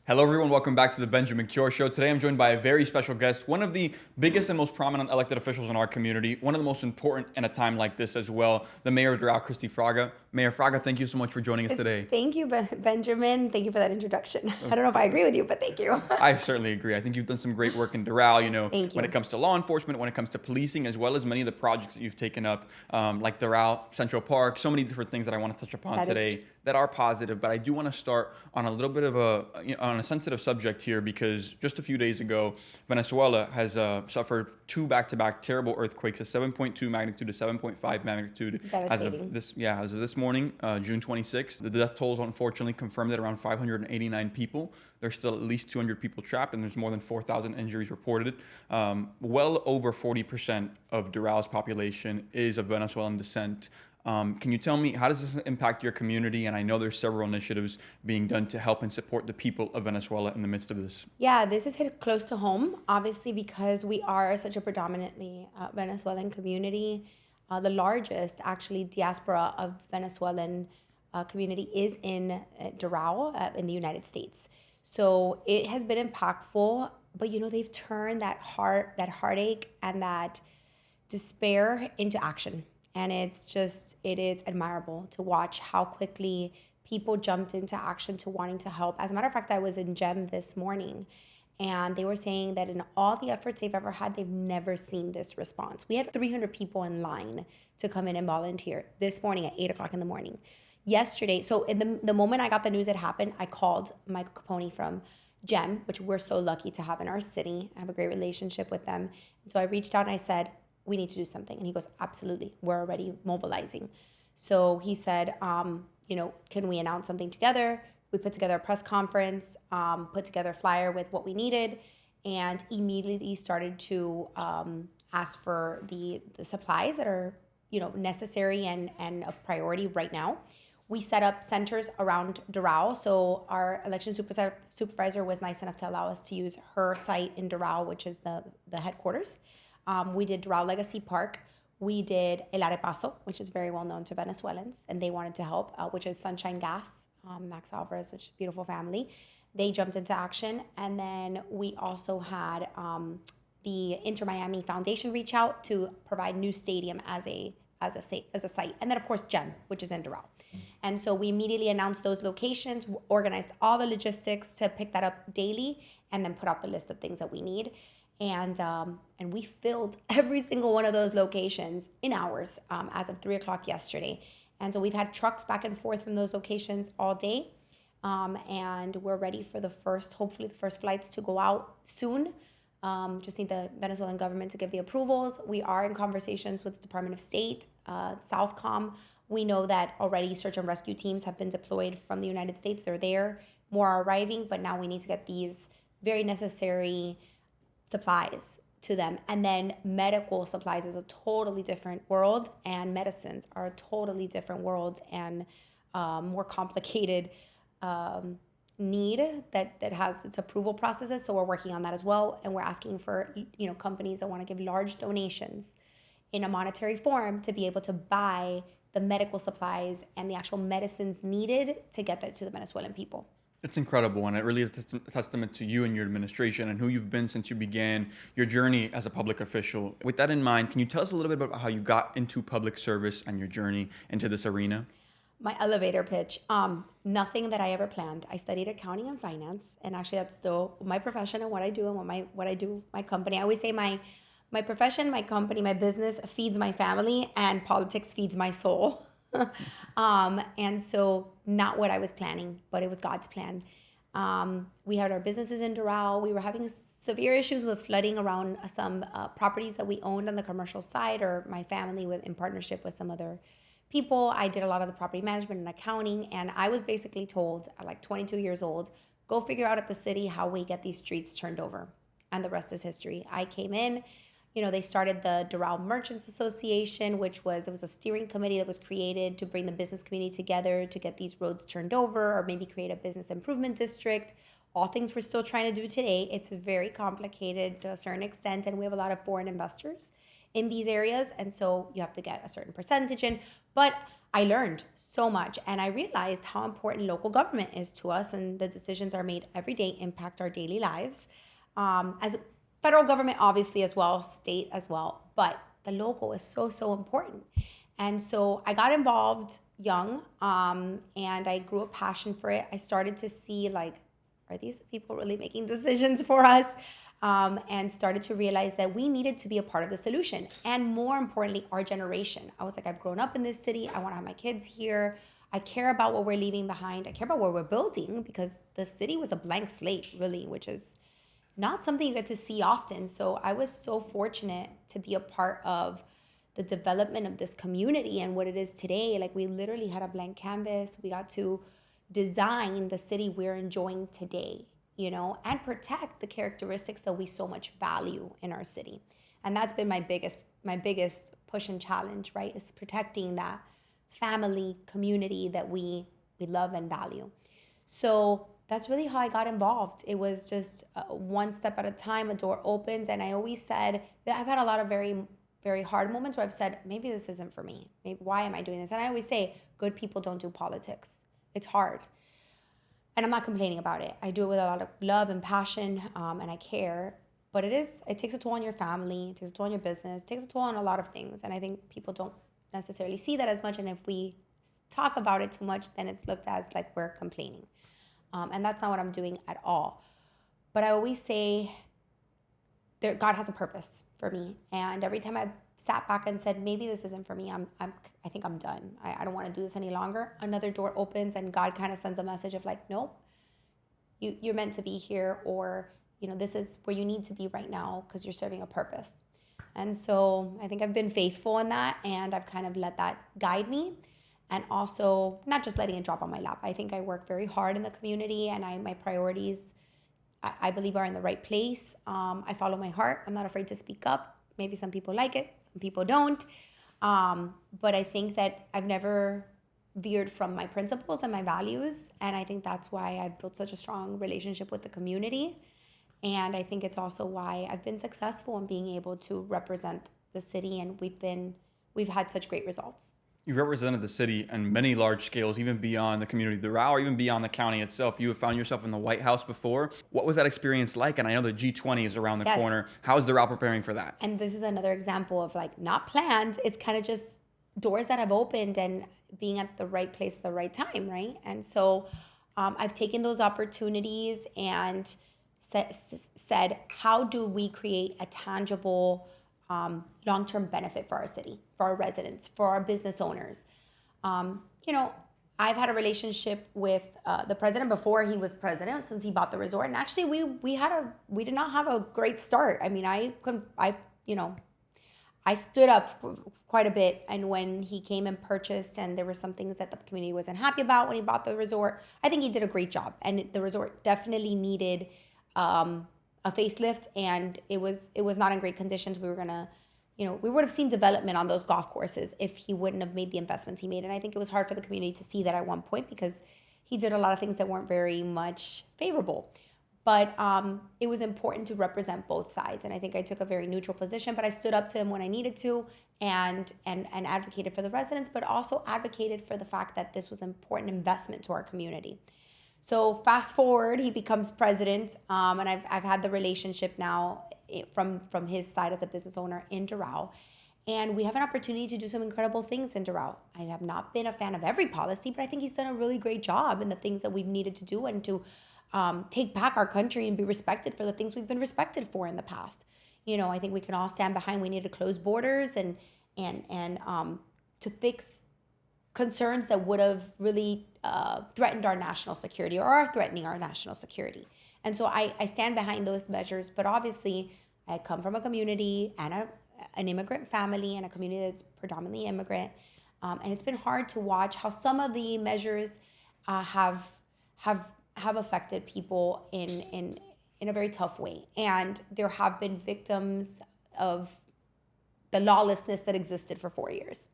Hello, everyone. Welcome back to the Benjamin Cure Show. Today, I'm joined by a very special guest, one of the biggest and most prominent elected officials in our community, one of the most important in a time like this as well, the Mayor Doral Christi Fraga. Mayor Fraga, thank you so much for joining us today. Thank you, Benjamin. Thank you for that introduction. I don't know if I agree with you, but thank you. I certainly agree. I think you've done some great work in Doral, Thank you. when it comes to law enforcement, when it comes to policing, as well as many of the projects that you've taken up, like Doral Central Park, so many different things that I want to touch upon today that are positive. But I do want to start on a little bit of on a sensitive subject here, because just a few days ago, Venezuela has suffered two back-to-back terrible earthquakes, a 7.2 magnitude, a 7.5 magnitude. As of this morning, June 26th. The death tolls unfortunately confirmed at around 589 people. There's still at least 200 people trapped, and there's more than 4,000 injuries reported. Well over 40% of Doral's population is of Venezuelan descent. Can you tell me, how does this impact your community? And I know there's several initiatives being done to help and support the people of Venezuela in the midst of this. Yeah, this is hit close to home, obviously, because we are such a predominantly Venezuelan community. The largest, actually, diaspora of Venezuelan community is in Doral in the United States. So it has been impactful, but they've turned that heartache and that despair into action. And it is admirable to watch how quickly people jumped into action to wanting to help. As a matter of fact, I was in GEM this morning, and they were saying that in all the efforts they've ever had, they've never seen this response. We had 300 people in line to come in and volunteer this morning at 8 o'clock in the morning. Yesterday, so in the moment I got the news it happened, I called Michael Capone from GEM, which we're so lucky to have in our city. I have a great relationship with them. And so I reached out and I said, we need to do something. And he goes, absolutely, we're already mobilizing. So he said, can we announce something together? We put together a press conference, put together a flyer with what we needed, and immediately started to ask for the supplies that are necessary and of priority right now. We set up centers around Doral. So our election supervisor was nice enough to allow us to use her site in Doral, which is the headquarters. We did Doral Legacy Park. We did El Arepaso, which is very well known to Venezuelans, and they wanted to help, which is Sunshine Gas, Max Alvarez, which is a beautiful family. They jumped into action. And then we also had the Inter Miami Foundation reach out to provide new stadium as a site. And then, of course, GEM, which is in Doral. And so we immediately announced those locations, organized all the logistics to pick that up daily, and then put out the list of things that we need. And we filled every single one of those locations in hours as of 3 o'clock yesterday. And so we've had trucks back and forth from those locations all day. And we're ready for hopefully the first flights to go out soon. Just need the Venezuelan government to give the approvals. We are in conversations with the Department of State, Southcom. We know that already search and rescue teams have been deployed from the United States. They're there. More are arriving, but now we need to get these very necessary supplies to them. And then medical supplies is a totally different world, and medicines are a totally different world and more complicated need that has its approval processes. So we're working on that as well, and we're asking for companies that want to give large donations in a monetary form to be able to buy the medical supplies and the actual medicines needed to get that to the Venezuelan people. It's incredible, and it really is a testament to you and your administration and who you've been since you began your journey as a public official. With that in mind, can you tell us a little bit about how you got into public service and your journey into this arena? My elevator pitch, nothing that I ever planned. I studied accounting and finance, and actually that's still my profession and what I do and what I do, my company. I always say my profession, my company, my business feeds my family, and politics feeds my soul. And so not what I was planning, but it was God's plan. We had our businesses in Doral. We were having severe issues with flooding around some properties that we owned on the commercial side, or my family in partnership with some other people. I did a lot of the property management and accounting, and I was basically told at like 22 years old, go figure out at the city how we get these streets turned over. And the rest is history. I came in. They started the Doral Merchants Association, it was a steering committee that was created to bring the business community together to get these roads turned over, or maybe create a business improvement district. All things we're still trying to do today. It's very complicated to a certain extent, and we have a lot of foreign investors in these areas, and so you have to get a certain percentage in. But I learned so much, and I realized how important local government is to us, and the decisions are made every day impact our daily lives. As federal government, obviously, as well, state as well, but the local is so, so important. And so I got involved young, and I grew a passion for it. I started to see, like, are these the people really making decisions for us? And started to realize that we needed to be a part of the solution. And more importantly, our generation. I was like, I've grown up in this city. I want to have my kids here. I care about what we're leaving behind. I care about what we're building, because the city was a blank slate, really, which is not something you get to see often. So I was so fortunate to be a part of the development of this community and what it is today. Like, we literally had a blank canvas. We got to design the city we're enjoying today, and protect the characteristics that we so much value in our city. And that's been my biggest push and challenge, right? Is protecting that family community that we love and value. So that's really how I got involved. It was just one step at a time. A door opened, and I always said that I've had a lot of very, very hard moments where I've said, maybe this isn't for me. Maybe, why am I doing this? And I always say, good people don't do politics. It's hard. And I'm not complaining about it. I do it with a lot of love and passion, and I care. But it takes a toll on your family, it takes a toll on your business, it takes a toll on a lot of things. And I think people don't necessarily see that as much. And if we talk about it too much, then it's looked as like we're complaining. And that's not what I'm doing at all. But I always say God has a purpose for me. And every time I sat back and said, maybe this isn't for me, I think I'm done. I don't want to do this any longer. Another door opens, and God kind of sends a message of like, nope, you're meant to be here, or, this is where you need to be right now because you're serving a purpose. And so I think I've been faithful in that, and I've kind of let that guide me. And also not just letting it drop on my lap. I think I work very hard in the community, and my priorities, I believe, are in the right place. I follow my heart. I'm not afraid to speak up. Maybe some people like it, some people don't. But I think that I've never veered from my principles and my values. And I think that's why I've built such a strong relationship with the community. And I think it's also why I've been successful in being able to represent the city. And we've had such great results. You've represented the city on many large scales, even beyond the community of Doral, or even beyond the county itself. You have found yourself in the White House before. What was that experience like? And I know the G20 is around the corner. How is Doral preparing for that? And this is another example of like not planned. It's kind of just doors that have opened and being at the right place at the right time, right? And so I've taken those opportunities and said, how do we create a tangible long-term benefit for our city, for our residents, for our business owners? I've had a relationship with the president before he was president, since he bought the resort, and actually we did not have a great start. I mean, I stood up quite a bit, and when he came and purchased, and there were some things that the community wasn't happy about when he bought the resort, I think he did a great job, and the resort definitely needed a facelift, and it was not in great conditions. We were gonna, we would have seen development on those golf courses if he wouldn't have made the investments he made. And I think it was hard for the community to see that at one point, because he did a lot of things that weren't very much favorable. But it was important to represent both sides. And I think I took a very neutral position, but I stood up to him when I needed to, and advocated for the residents, but also advocated for the fact that this was an important investment to our community. So fast forward, he becomes president, and I've had the relationship now from his side as a business owner in Doral. And we have an opportunity to do some incredible things in Doral. I have not been a fan of every policy, but I think he's done a really great job in the things that we've needed to do, and to take back our country and be respected for the things we've been respected for in the past. I think we can all stand behind, we need to close borders and to fix concerns that would have really threatened our national security, or are threatening our national security. And so I stand behind those measures. But obviously, I come from a community and an immigrant family, and a community that's predominantly immigrant. And it's been hard to watch how some of the measures have affected people in a very tough way. And there have been victims of the lawlessness that existed for 4 years.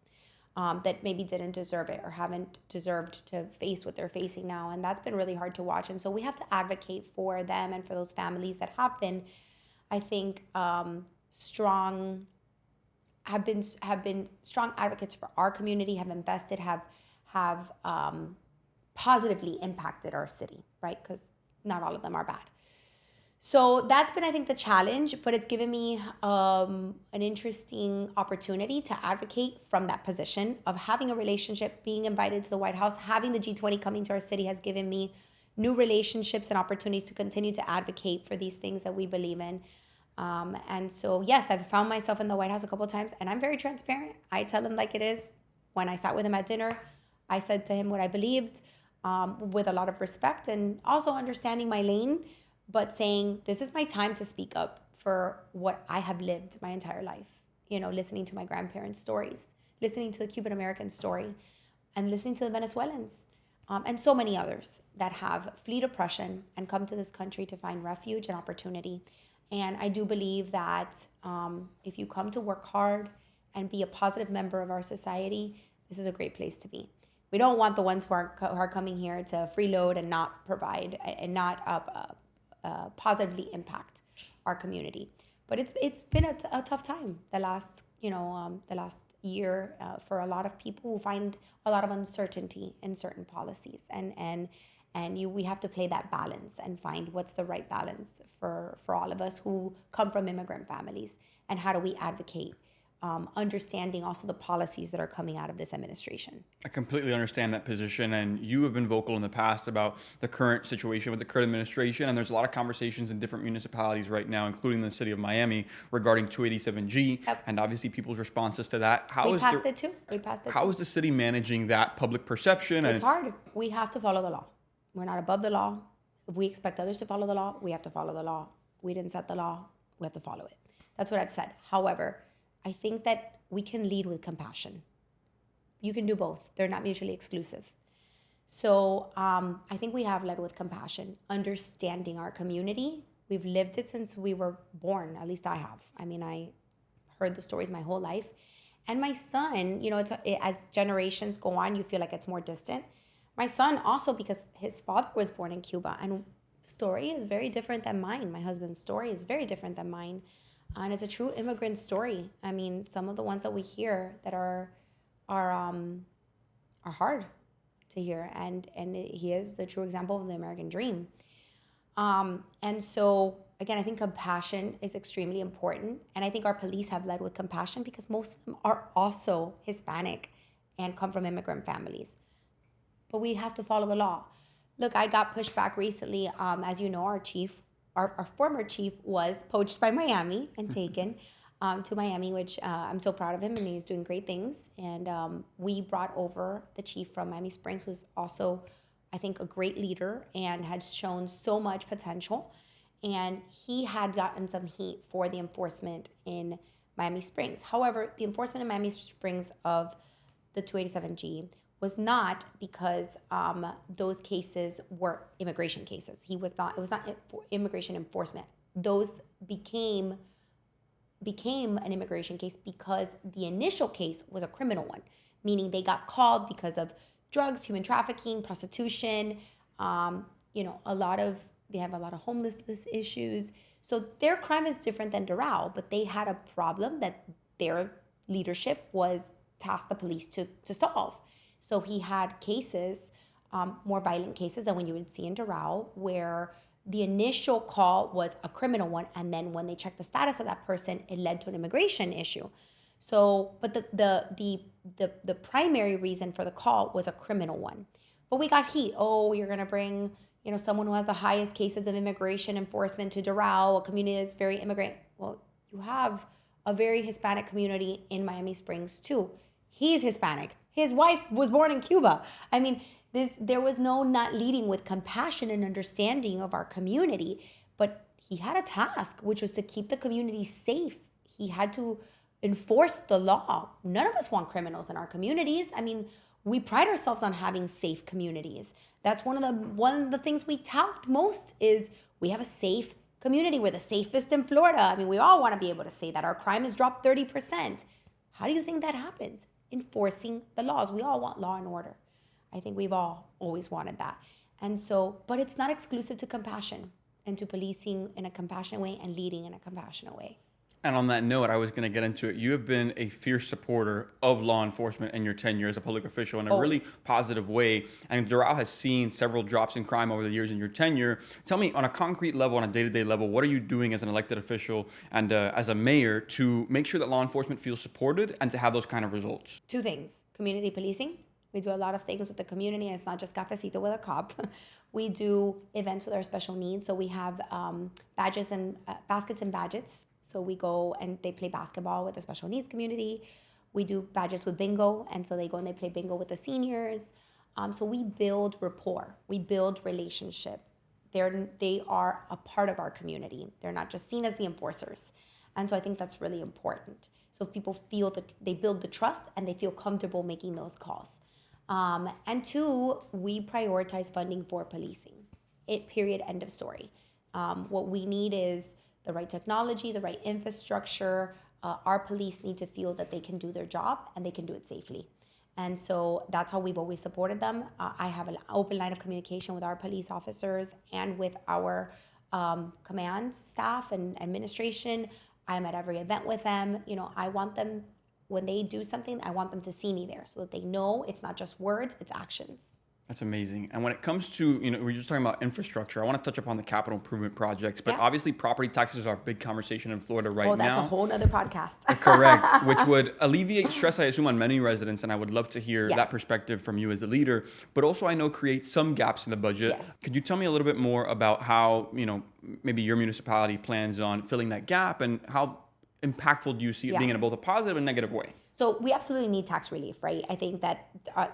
That maybe didn't deserve it, or haven't deserved to face what they're facing now. And that's been really hard to watch. And so we have to advocate for them and for those families that have been, I think, strong have been strong advocates for our community, have invested, have positively impacted our city, right? Because not all of them are bad. So that's been, I think, the challenge, but it's given me an interesting opportunity to advocate from that position of having a relationship, being invited to the White House, having the G20 coming to our city has given me new relationships and opportunities to continue to advocate for these things that we believe in. And so, yes, I've found myself in the White House a couple of times, and I'm very transparent. I tell him like it is. When I sat with him at dinner, I said to him what I believed with a lot of respect and also understanding my lane, but saying, this is my time to speak up for what I have lived my entire life. You know, listening to my grandparents' stories, listening to the Cuban American story, and listening to the Venezuelans, and so many others that have fled oppression and come to this country to find refuge and opportunity. And I do believe that if you come to work hard and be a positive member of our society, this is a great place to be. We don't want the ones who are coming here to freeload and not provide and not positively impact our community. But it's been a tough time the last year for a lot of people who find a lot of uncertainty in certain policies, we have to play that balance and find what's the right balance for all of us who come from immigrant families, and how do we advocate, understanding also the policies that are coming out of this administration. I completely understand that position, and you have been vocal in the past about the current situation with the current administration, and there's a lot of conversations in different municipalities right now, including the city of Miami, regarding 287G, Yep. and obviously people's responses to that. We passed it too. How is the city managing that public perception? It's hard. We have to follow the law. We're not above the law. If we expect others to follow the law, we have to follow the law. We didn't set the law. We have to follow it. That's what I've said. However, I think that we can lead with compassion. You can do both. They're not mutually exclusive. So I think we have led with compassion, understanding our community. We've lived it since we were born. At least I have. I mean, I heard the stories my whole life. And my son, as generations go on, you feel like it's more distant. My son also, because his father was born in Cuba, and story is very different than mine. My husband's story is very different than mine. And it's a true immigrant story. I mean, some of the ones that we hear that are hard to hear, and he is the true example of the American dream. And so, again, I think compassion is extremely important, and I think our police have led with compassion because most of them are also Hispanic and come from immigrant families. But we have to follow the law. Look, I got pushed back recently. As you know, our former chief was poached by Miami and taken to Miami, which I'm so proud of him, and he's doing great things. And we brought over the chief from Miami Springs, who's also, I think, a great leader and has shown so much potential. And he had gotten some heat for the enforcement in Miami Springs. However, the enforcement in Miami Springs of the 287G was not because those cases were immigration cases. It was not immigration enforcement. Those became an immigration case because the initial case was a criminal one, meaning they got called because of drugs, human trafficking, prostitution. They have a lot of homelessness issues. So their crime is different than Doral, but they had a problem that their leadership was tasked the police to solve. So he had cases, more violent cases than when you would see in Doral, where the initial call was a criminal one, and then when they checked the status of that person, it led to an immigration issue. So, but the primary reason for the call was a criminal one. But we got heat. Oh, you're gonna bring someone who has the highest cases of immigration enforcement to Doral, a community that's very immigrant. Well, you have a very Hispanic community in Miami Springs too. He's Hispanic. His wife was born in Cuba. I mean, there was no not leading with compassion and understanding of our community, but he had a task, which was to keep the community safe. He had to enforce the law. None of us want criminals in our communities. I mean, we pride ourselves on having safe communities. That's one of the things we tout most is we have a safe community. We're the safest in Florida. I mean, we all want to be able to say that our crime has dropped 30%. How do you think that happens? Enforcing the laws. We all want law and order. I think we've all always wanted that. And so, but it's not exclusive to compassion and to policing in a compassionate way and leading in a compassionate way. And on that note, I was going to get into it. You have been a fierce supporter of law enforcement in your tenure as a public official in a really positive way. And Doral has seen several drops in crime over the years in your tenure. Tell me, on a concrete level, on a day-to-day level, what are you doing as an elected official and as a mayor to make sure that law enforcement feels supported and to have those kind of results? Two things. Community policing. We do a lot of things with the community. And it's not just cafecito with a cop. We do events with our special needs. So we have badges and baskets and badges. So we go and they play basketball with the special needs community. We do badges with bingo. And so they go and they play bingo with the seniors. So we build rapport. We build relationship. They are a part of our community. They're not just seen as the enforcers. And so I think that's really important. So if people feel that they build the trust and they feel comfortable making those calls. And two, we prioritize funding for policing. Period, end of story. What we need is the right technology, the right infrastructure. Our police need to feel that they can do their job and they can do it safely. And so that's how we've always supported them. I have an open line of communication with our police officers and with our command staff and administration. I'm at every event with them. I want them, when they do something, I want them to see me there so that they know it's not just words, it's actions. That's amazing. And when it comes to, we're just talking about infrastructure. I want to touch upon the capital improvement projects, but obviously property taxes are a big conversation in Florida right now. Oh, that's a whole nother podcast. Correct, which would alleviate stress, I assume, on many residents. And I would love to hear that perspective from you as a leader, but also I know create some gaps in the budget. Yes. Could you tell me a little bit more about how, maybe your municipality plans on filling that gap and how impactful do you see it being in both a positive and negative way? So we absolutely need tax relief, right? I think that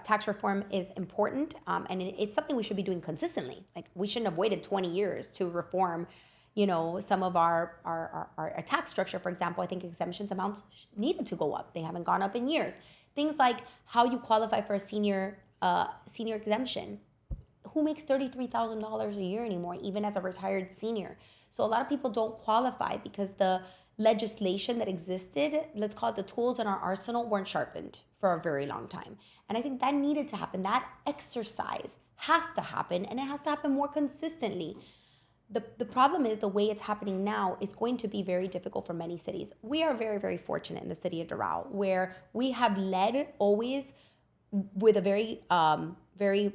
tax reform is important, and it's something we should be doing consistently. Like, we shouldn't have waited 20 years to reform, some of our tax structure. For example, I think exemptions amounts needed to go up. They haven't gone up in years. Things like how you qualify for a senior exemption. Who makes $33,000 a year anymore, even as a retired senior? So a lot of people don't qualify because the legislation that existed, let's call it the tools in our arsenal, weren't sharpened for a very long time. And I think that needed to happen. That exercise has to happen, and it has to happen more consistently. The problem is the way it's happening now is going to be very difficult for many cities. We are very, very fortunate in the city of Doral, where we have led always with a very, very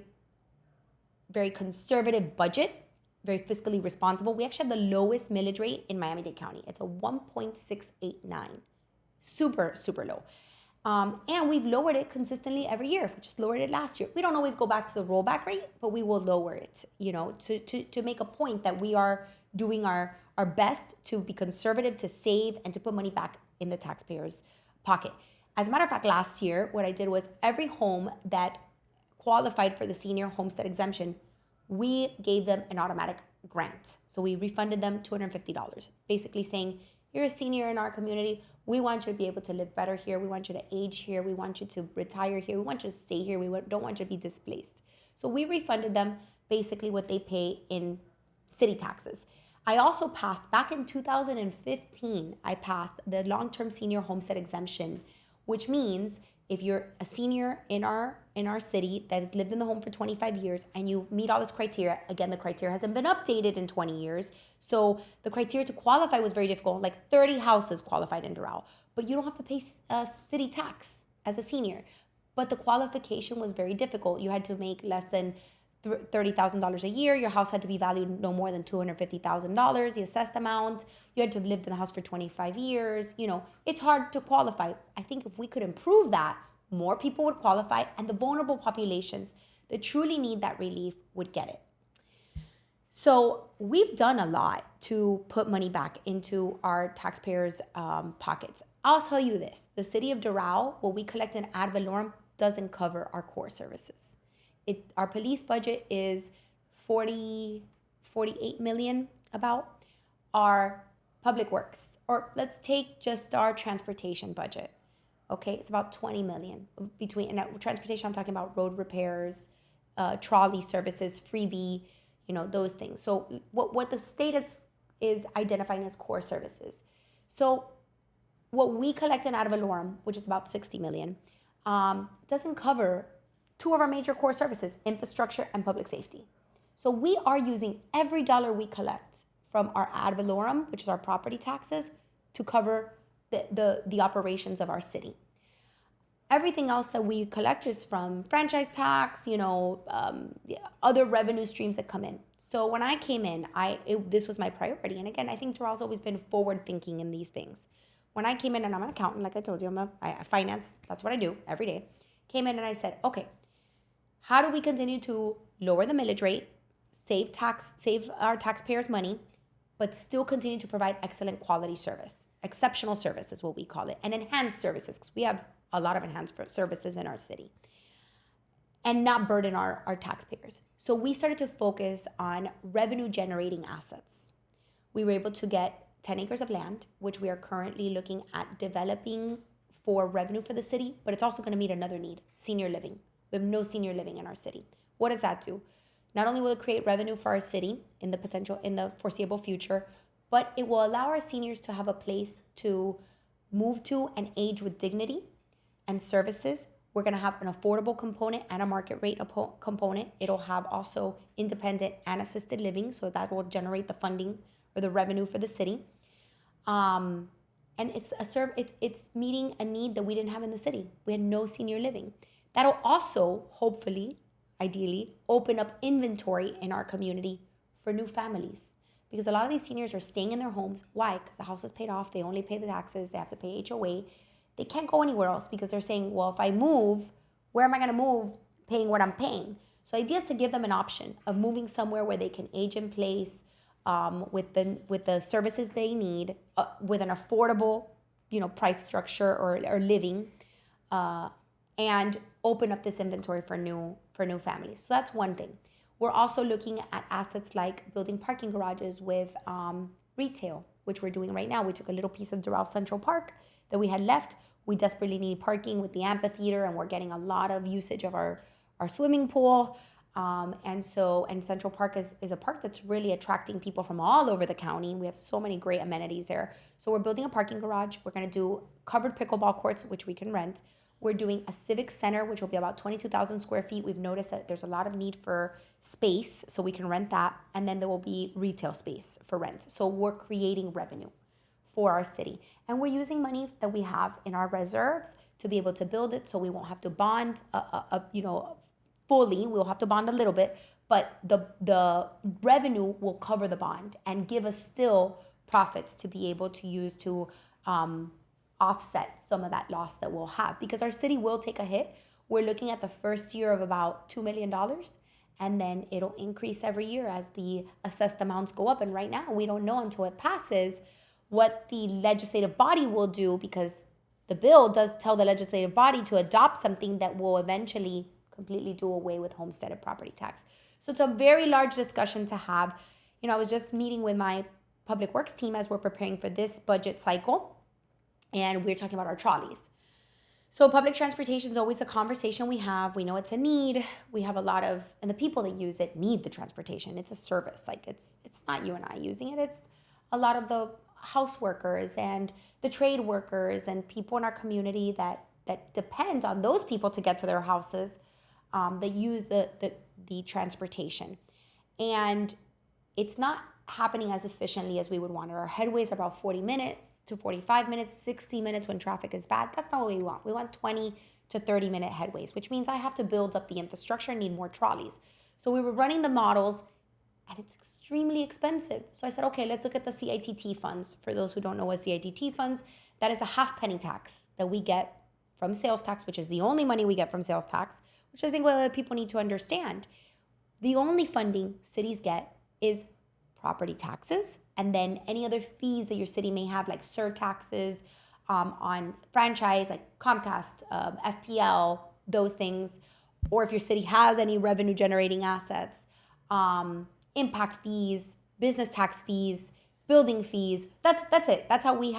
conservative budget, very fiscally responsible. We actually have the lowest millage rate in Miami-Dade County. It's a 1.689. Super, super low. And we've lowered it consistently every year. We just lowered it last year. We don't always go back to the rollback rate, but we will lower it, to make a point that we are doing our best to be conservative, to save, and to put money back in the taxpayer's pocket. As a matter of fact, last year, what I did was every home that qualified for the senior homestead exemption, we gave them an automatic grant. So we refunded them $250, basically saying, you're a senior in our community. We want you to be able to live better here. We want you to age here. We want you to retire here. We want you to stay here. We don't want you to be displaced. So we refunded them basically what they pay in city taxes. I also passed, back in 2015, I passed the long-term senior homestead exemption, which means if you're a senior in our city that has lived in the home for 25 years and you meet all this criteria, again, the criteria hasn't been updated in 20 years. So the criteria to qualify was very difficult. Like 30 houses qualified in Doral, but you don't have to pay city tax as a senior. But the qualification was very difficult. You had to make less than $30,000 a year. Your house had to be valued no more than $250,000, the assessed amount. You had to have lived in the house for 25 years. It's hard to qualify. I think if we could improve that, more people would qualify, and the vulnerable populations that truly need that relief would get it. So we've done a lot to put money back into our taxpayers' pockets. I'll tell you this, the city of Doral, what we collect in ad valorem doesn't cover our core services. Our police budget is 48 million about. Our public works, or let's take just our transportation budget. Okay, it's about 20 million between, and transportation, I'm talking about road repairs, trolley services, freebie, those things. So what the state is identifying as core services. So what we collect in ad valorem, which is about 60 million, doesn't cover two of our major core services, infrastructure and public safety. So we are using every dollar we collect from our ad valorem, which is our property taxes, to cover the operations of our city. Everything else that we collect is from franchise tax, other revenue streams that come in. So when I came in, this was my priority. And again, I think Doral's always been forward thinking in these things. When I came in, and I'm an accountant, like I told you, I finance, that's what I do every day. Came in and I said, okay, how do we continue to lower the millage rate, save our taxpayers money, but still continue to provide excellent quality service? Exceptional service is what we call it, and enhanced services, because we have a lot of enhanced services in our city, and not burden our taxpayers. So we started to focus on revenue generating assets. We were able to get 10 acres of land, which we are currently looking at developing for revenue for the city, but it's also going to meet another need, senior living. We have no senior living in our city. What does that do? Not only will it create revenue for our city in the foreseeable future, but it will allow our seniors to have a place to move to and age with dignity and services. We're going to have an affordable component and a market rate component. It'll have also independent and assisted living, so that will generate the funding or the revenue for the city. And it's meeting a need that we didn't have in the city. We had no senior living. That'll also, hopefully, ideally, open up inventory in our community for new families. Because a lot of these seniors are staying in their homes. Why? Because the house is paid off. They only pay the taxes. They have to pay HOA. They can't go anywhere else because they're saying, well, if I move, where am I going to move paying what I'm paying? So the idea is to give them an option of moving somewhere where they can age in place with the services they need, with an affordable, price structure or living, and open up this inventory for new families. So that's one thing. We're also looking at assets like building parking garages with retail, which we're doing right now. We took a little piece of Doral Central Park that we had left. We desperately need parking with the amphitheater, and we're getting a lot of usage of our swimming pool. And Central Park is a park that's really attracting people from all over the county. We have so many great amenities there. So we're building a parking garage. We're going to do covered pickleball courts, which we can rent. We're doing a civic center, which will be about 22,000 square feet. We've noticed that there's a lot of need for space, so we can rent that. And then there will be retail space for rent. So we're creating revenue for our city. And we're using money that we have in our reserves to be able to build it, so we won't have to bond, fully. We'll have to bond a little bit, but the revenue will cover the bond and give us still profits to be able to use to offset some of that loss that we'll have, because our city will take a hit. We're looking at the first year of about $2 million, and then it'll increase every year as the assessed amounts go up. And right now, we don't know until it passes what the legislative body will do, because the bill does tell the legislative body to adopt something that will eventually completely do away with homesteaded property tax. So it's a very large discussion to have. I was just meeting with my public works team as we're preparing for this budget cycle, and we're talking about our trolleys. So public transportation is always a conversation we have. We know it's a need. We have and the people that use it need the transportation. It's a service. Like it's not you and I using it. It's a lot of the house workers and the trade workers and people in our community that depend on those people to get to their houses, that use the transportation. And it's not happening as efficiently as we would want. Our headways are about 40 minutes to 45 minutes, 60 minutes when traffic is bad. That's not what we want. We want 20 to 30 minute headways, which means I have to build up the infrastructure and need more trolleys. So we were running the models, and it's extremely expensive. So I said, okay, let's look at the CITT funds. For those who don't know what CITT funds, that is a half-penny tax that we get from sales tax, which is the only money we get from sales tax, which I think people need to understand. The only funding cities get is property taxes, and then any other fees that your city may have, like surtaxes on franchise, like Comcast, FPL, those things, or if your city has any revenue generating assets, impact fees, business tax fees, building fees. That's it. That's how we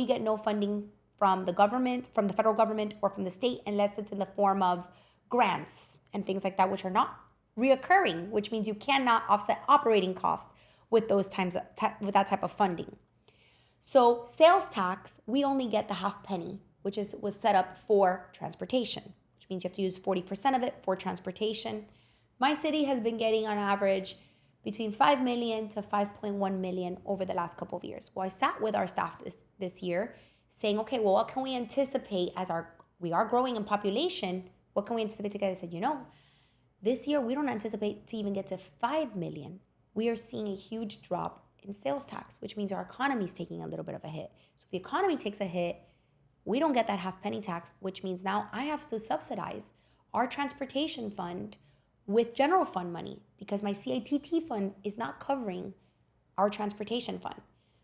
get no funding from the government, from the federal government, or from the state, unless it's in the form of grants and things like that, which are not reoccurring, which means you cannot offset operating costs with with that type of funding. So sales tax, we only get the half penny, which was set up for transportation, which means you have to use 40% of it for transportation. My city has been getting on average between 5 million to 5.1 million over the last couple of years. Well, I sat with our staff this year saying, okay, well, what can we anticipate as we are growing in population? What can we anticipate to get? I said, this year we don't anticipate to even get to 5 million. We are seeing a huge drop in sales tax, which means our economy is taking a little bit of a hit. So if the economy takes a hit, we don't get that half penny tax, which means now I have to subsidize our transportation fund with general fund money because my CITT fund is not covering our transportation fund.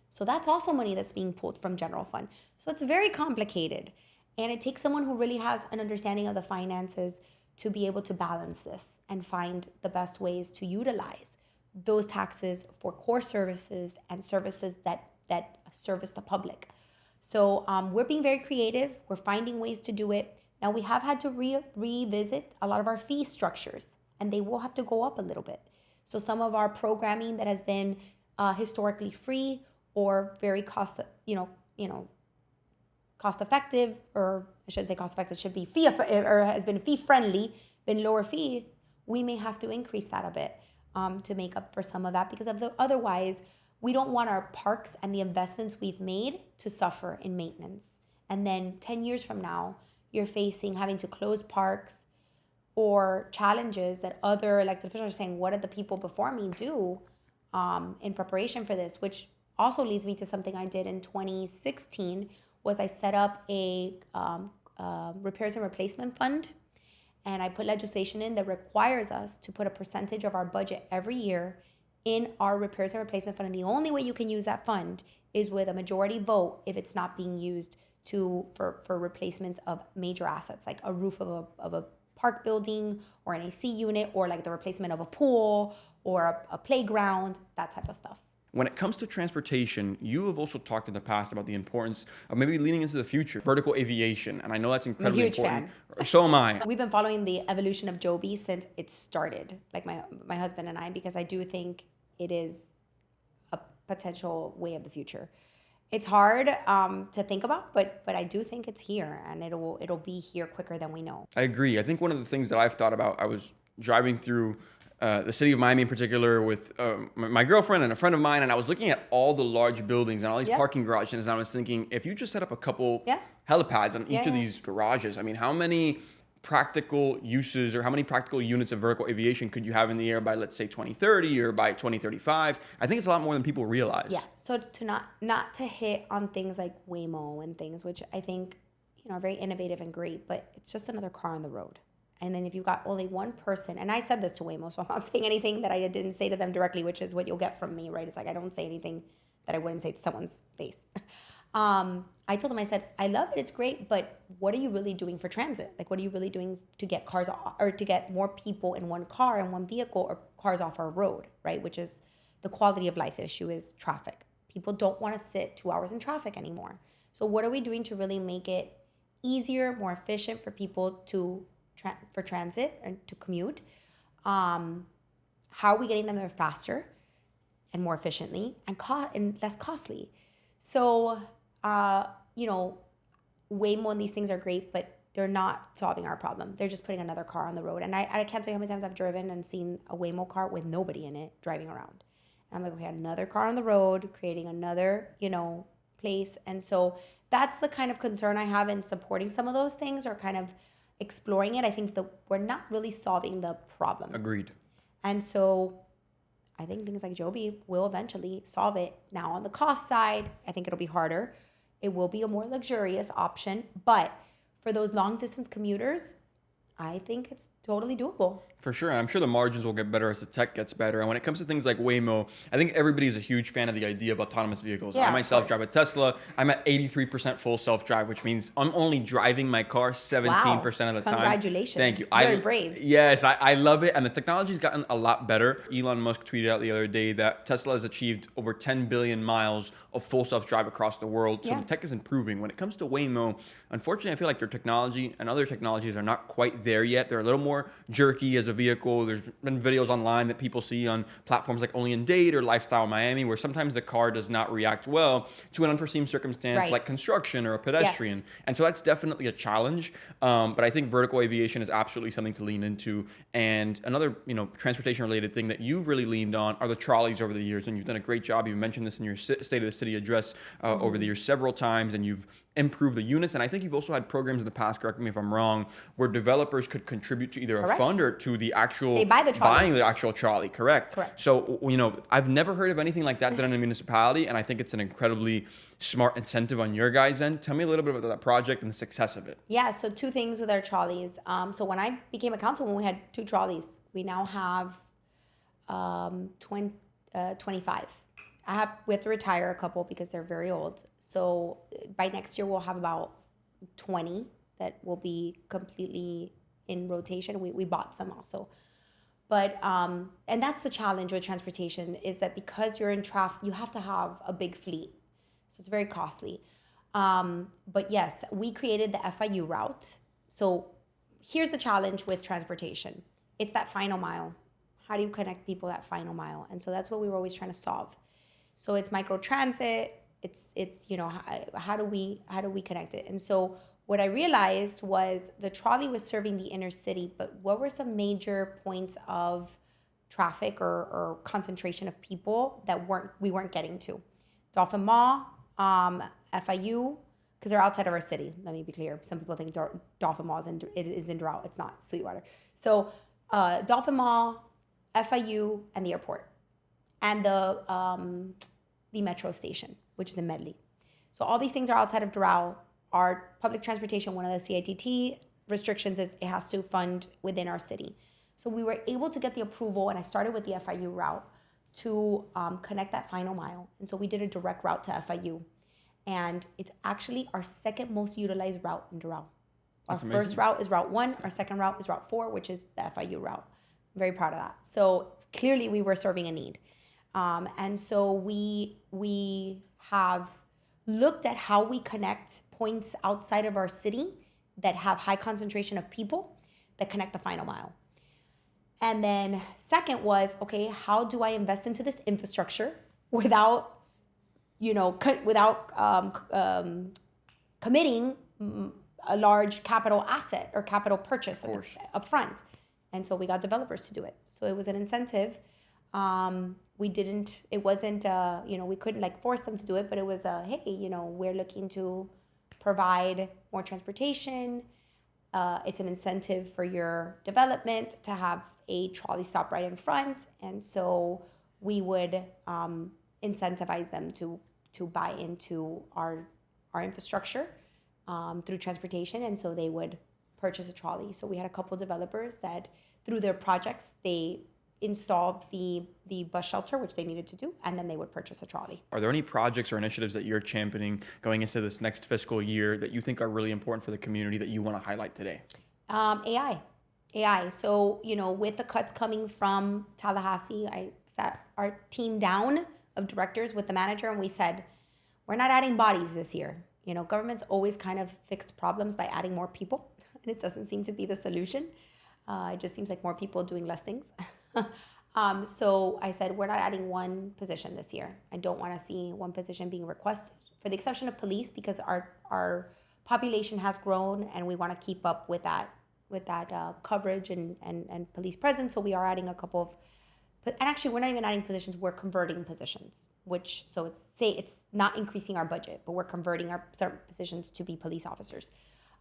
So that's also money that's being pulled from general fund. So it's very complicated. And it takes someone who really has an understanding of the finances to be able to balance this and find the best ways to utilize those taxes for core services and services that service the public. So we're being very creative. We're finding ways to do it. Now we have had to revisit a lot of our fee structures, and they will have to go up a little bit. So some of our programming that has been historically free or very cost effective, or I shouldn't say cost effective, it should be fee or has been fee friendly, been lower fee, we may have to increase that a bit to make up for some of that, because otherwise we don't want our parks and the investments we've made to suffer in maintenance. And then 10 years from now, you're having to close parks or challenges that other elected officials are saying, what did the people before me do in preparation for this? Which also leads me to something I did in 2016, was I set up a repairs and replacement fund. And I put legislation in that requires us to put a percentage of our budget every year in our repairs and replacement fund. And the only way you can use that fund is with a majority vote if it's not being used for replacements of major assets, like a roof of a park building or an AC unit, or like the replacement of a pool or a playground, that type of stuff. When it comes to transportation, you have also talked in the past about the importance of maybe leaning into the future, vertical aviation. And I know that's incredibly important. Fan. So am I. We've been following the evolution of Joby since it started, like my husband and I, because I do think it is a potential way of the future. It's hard to think about, but I do think it's here, and it'll be here quicker than we know. I agree. I think one of the things that I've thought about, I was driving through the city of Miami in particular with my girlfriend and a friend of mine, and I was looking at all the large buildings and all these parking garages, and I was thinking, if you just set up a couple helipads on each of these garages, I mean, how many practical uses or how many practical units of vertical aviation could you have in the air by, let's say, 2030 or by 2035? I think it's a lot more than people realize. Yeah. So to not to hit on things like Waymo and things, which I think are very innovative and great, but it's just another car on the road. And then if you've got only one person, and I said this to Waymo, so I'm not saying anything that I didn't say to them directly, which is what you'll get from me, right? It's like I don't say anything that I wouldn't say to someone's face. I told them, I said, I love it, it's great, but what are you really doing for transit? Like, what are you really doing to get cars or to get more people in one car, in one vehicle, or cars off our road, right? Which is the quality of life issue, is traffic. People don't want to sit 2 hours in traffic anymore. So what are we doing to really make it easier, more efficient for people for transit and to commute? How are we getting them there faster and more efficiently and less costly? So, Waymo and these things are great, but they're not solving our problem. They're just putting another car on the road. And I can't tell you how many times I've driven and seen a Waymo car with nobody in it driving around. And I'm like, okay, another car on the road, creating another, place. And so that's the kind of concern I have in supporting some of those things, or kind of exploring it. I think that we're not really solving the problem. Agreed. And so I think things like Joby will eventually solve it. Now, on the cost side, I think it'll be harder. It will be a more luxurious option. But for those long distance commuters, I think it's totally doable. For sure. And I'm sure the margins will get better as the tech gets better. And when it comes to things like Waymo, I think everybody is a huge fan of the idea of autonomous vehicles. Yeah, I myself drive a Tesla. I'm at 83% full self-drive, which means I'm only driving my car 17% of the time. Congratulations. Thank you. Very brave. Yes, I love it. And the technology's gotten a lot better. Elon Musk tweeted out the other day that Tesla has achieved over 10 billion miles of full self-drive across the world. So the tech is improving. When it comes to Waymo, unfortunately, I feel like their technology and other technologies are not quite there yet. They're a little more jerky as a vehicle. There's been videos online that people see on platforms like Only in Date or Lifestyle Miami, where sometimes the car does not react well to an unforeseen circumstance Right. like construction or a pedestrian. And so that's definitely a challenge. But I think vertical aviation is absolutely something to lean into. And another, transportation related thing that you've really leaned on are the trolleys over the years. And you've done a great job. You've mentioned this in your State of the City address over the years several times, and you've improved the units. And I think you've also had programs in the past, correct me if I'm wrong, where developers could contribute to either Correct. a fund or to the actual They buy the trolleys. buying the actual trolley. Correct. So, I've never heard of anything like that done in a municipality, and I think it's an incredibly smart incentive on your guys' end. Tell me a little bit about that project and the success of it. Yeah, so two things with our trolleys. So when I became a councilwoman, we had 2 trolleys. We now have 25. We have to retire a couple because they're very old. So by next year, we'll have about 20 that will be completely in rotation. We bought some also. But, and that's the challenge with transportation, is that because you're in traffic, you have to have a big fleet. So it's very costly. But yes, we created the FIU route. So here's the challenge with transportation. It's that final mile. How do you connect people that final mile? And so that's what we were always trying to solve. So it's microtransit. It's how do we connect it? And so what I realized was the trolley was serving the inner city, but what were some major points of traffic or concentration of people that we weren't getting to? Dolphin Mall, FIU, because they're outside of our city. Let me be clear. Some people think Dolphin Mall is in Doral. It's not. Sweetwater. So Dolphin Mall, FIU, and the airport, and the metro station, which is in Medley. So all these things are outside of Doral. Our public transportation, one of the CITT restrictions is it has to fund within our city. So we were able to get the approval, and I started with the FIU route to connect that final mile. And so we did a direct route to FIU. And it's actually our second most utilized route in Doral. Our first route is Route 1. Our second route is Route 4, which is the FIU route. I'm very proud of that. So clearly we were serving a need. And so we have looked at how we connect points outside of our city that have high concentration of people that connect the final mile. And then second was, okay, how do I invest into this infrastructure without committing a large capital asset or capital purchase up front? And so we got developers to do it. So it was an incentive. We couldn't force them to do it, but it was hey, we're looking to provide more transportation. It's an incentive for your development to have a trolley stop right in front. And so we would incentivize them to buy into our infrastructure through transportation. And so they would purchase a trolley. So we had a couple developers that through their projects, they installed the bus shelter, which they needed to do, and then they would purchase a trolley. Are there any projects or initiatives that you're championing going into this next fiscal year that you think are really important for the community that you want to highlight today? AI. So, with the cuts coming from Tallahassee, I sat our team down of directors with the manager, and we said, we're not adding bodies this year. Government's always kind of fixed problems by adding more people, and it doesn't seem to be the solution. It just seems like more people doing less things. So I said, we're not adding one position this year. I don't want to see one position being requested, for the exception of police, because our population has grown and we want to keep up with that coverage and police presence. So we are adding a couple of, and actually we're not even adding positions, we're converting positions, so it's not increasing our budget, but we're converting our certain positions to be police officers.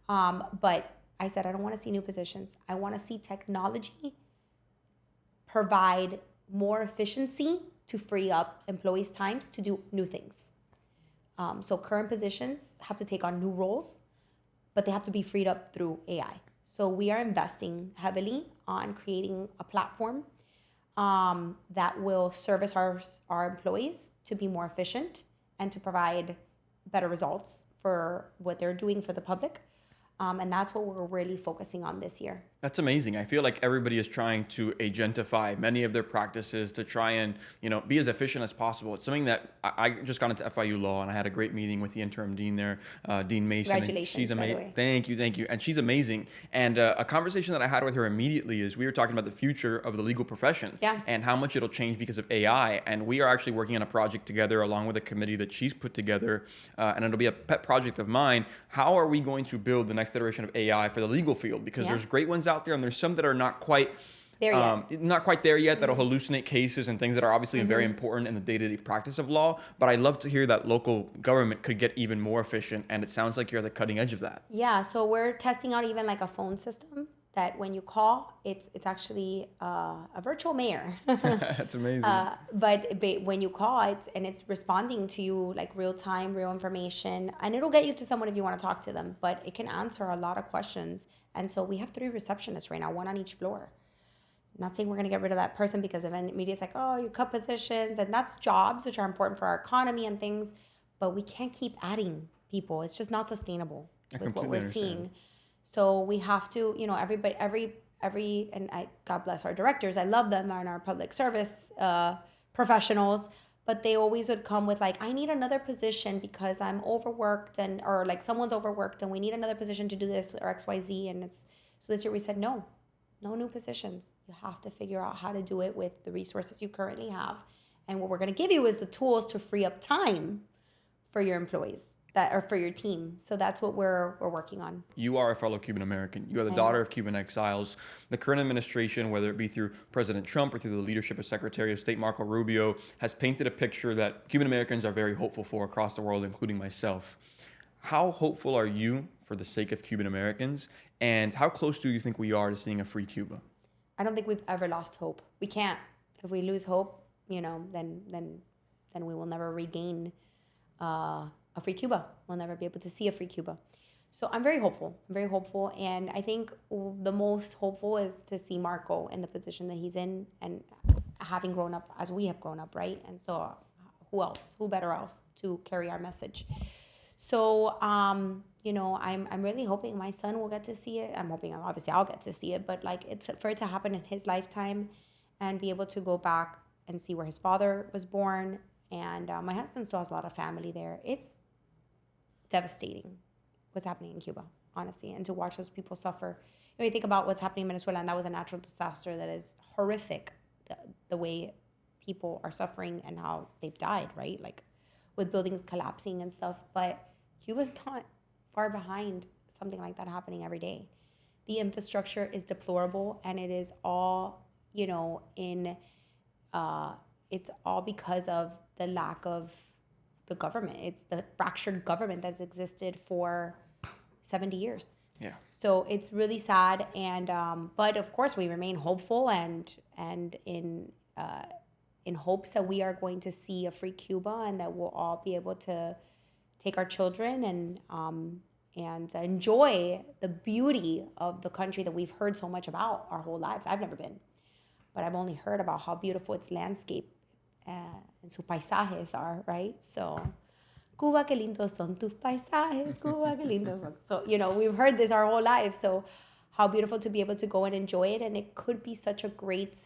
But I said, I don't want to see new positions. I want to see technology provide more efficiency to free up employees' times to do new things. So current positions have to take on new roles, but they have to be freed up through AI. So we are investing heavily on creating a platform that will service our employees to be more efficient and to provide better results for what they're doing for the public. And that's what we're really focusing on this year. That's amazing. I feel like everybody is trying to agentify many of their practices to try and, be as efficient as possible. It's something that I just got into FIU law, and I had a great meeting with the interim dean there, Dean Mason. Congratulations, She's by the amazing. way. Thank you. And she's amazing. And a conversation that I had with her immediately is we were talking about the future of the legal profession and how much it'll change because of AI. And we are actually working on a project together along with a committee that she's put together, and it'll be a pet project of mine. How are we going to build the next iteration of AI for the legal field? Because there's great ones out there, and there's some that are not quite there yet, that'll hallucinate cases and things that are obviously very important in the day-to-day practice of law. But I'd love to hear that local government could get even more efficient, and it sounds like you're at the cutting edge of that. Yeah, so we're testing out even like a phone system that when you call, it's actually a virtual mayor. That's amazing. But when you call, it's responding to you like real time, real information, and it'll get you to someone if you want to talk to them. But it can answer a lot of questions. And so we have 3 receptionists right now, 1 on each floor. Not saying we're going to get rid of that person because then media's like, oh, you cut positions, and that's jobs which are important for our economy and things. But we can't keep adding people. It's just not sustainable with what we're seeing. So we have to, everybody, and God bless our directors. I love them and our public service professionals, but they always would come with like, I need another position because I'm overworked or like someone's overworked and we need another position to do this or XYZ. And so this year we said, no new positions. You have to figure out how to do it with the resources you currently have. And what we're going to give you is the tools to free up time for your employees. Or for your team. So that's what we're working on. You are a fellow Cuban American. You are the daughter of Cuban exiles. The current administration, whether it be through President Trump or through the leadership of Secretary of State Marco Rubio, has painted a picture that Cuban Americans are very hopeful for across the world, including myself. How hopeful are you for the sake of Cuban Americans? And how close do you think we are to seeing a free Cuba? I don't think we've ever lost hope. We can't. If we lose hope, then we will never regain a free Cuba. We'll never be able to see a free Cuba. So I'm very hopeful. And I think the most hopeful is to see Marco in the position that he's in and having grown up as we have grown up, right? And so who else? Who better else to carry our message? So, I'm really hoping my son will get to see it. I'm hoping obviously I'll get to see it, but like it's for it to happen in his lifetime and be able to go back and see where his father was born. And my husband still has a lot of family there. It's devastating what's happening in Cuba, honestly, and to watch those people suffer. You think about what's happening in Venezuela, and that was a natural disaster that is horrific, the way people are suffering and how they've died, right? Like with buildings collapsing and stuff. But Cuba's not far behind something like that happening every day. The infrastructure is deplorable, and it is all, it's all because of the lack of the government. It's the fractured government that's existed for 70 years. Yeah. So it's really sad, and but of course we remain hopeful and in hopes that we are going to see a free Cuba and that we'll all be able to take our children and enjoy the beauty of the country that we've heard so much about our whole lives. I've never been, but I've only heard about how beautiful its landscape and sus paisajes are, right? So, Cuba, qué lindos son tus paisajes, Cuba, qué lindos son. So, we've heard this our whole lives. So, how beautiful to be able to go and enjoy it. And it could be such a great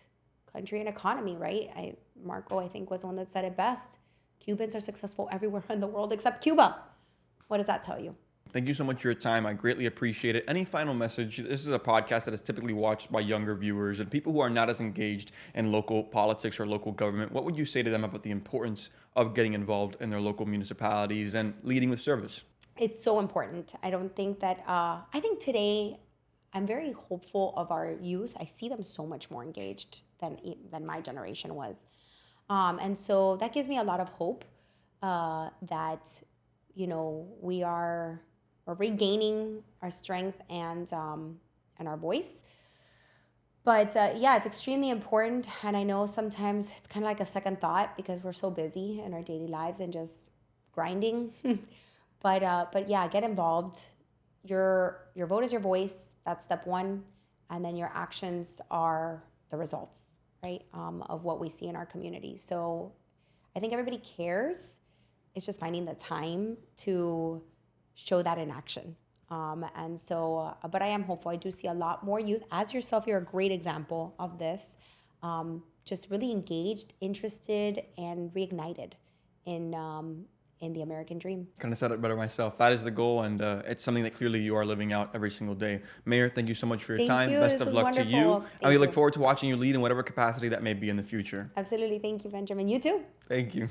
country and economy, right? Marco, I think, was the one that said it best. Cubans are successful everywhere in the world except Cuba. What does that tell you? Thank you so much for your time. I greatly appreciate it. Any final message? This is a podcast that is typically watched by younger viewers and people who are not as engaged in local politics or local government. What would you say to them about the importance of getting involved in their local municipalities and leading with service? It's so important. I don't think that, I think today I'm very hopeful of our youth. I see them so much more engaged than my generation was. And so that gives me a lot of hope that, we're regaining our strength and our voice. But it's extremely important. And I know sometimes it's kind of like a second thought because we're so busy in our daily lives and just grinding. But get involved. Your vote is your voice. That's step one. And then your actions are the results, right, of what we see in our community. So I think everybody cares. It's just finding the time to show that in action. And so, but I am hopeful. I do see a lot more youth. As yourself, you're a great example of this. Just really engaged, interested, and reignited in the American dream. Kind of said it better myself. That is the goal, and it's something that clearly you are living out every single day. Mayor, thank you so much for your time. Best of luck to you. And we look forward to watching you lead in whatever capacity that may be in the future. Absolutely. Thank you, Benjamin. You too. Thank you.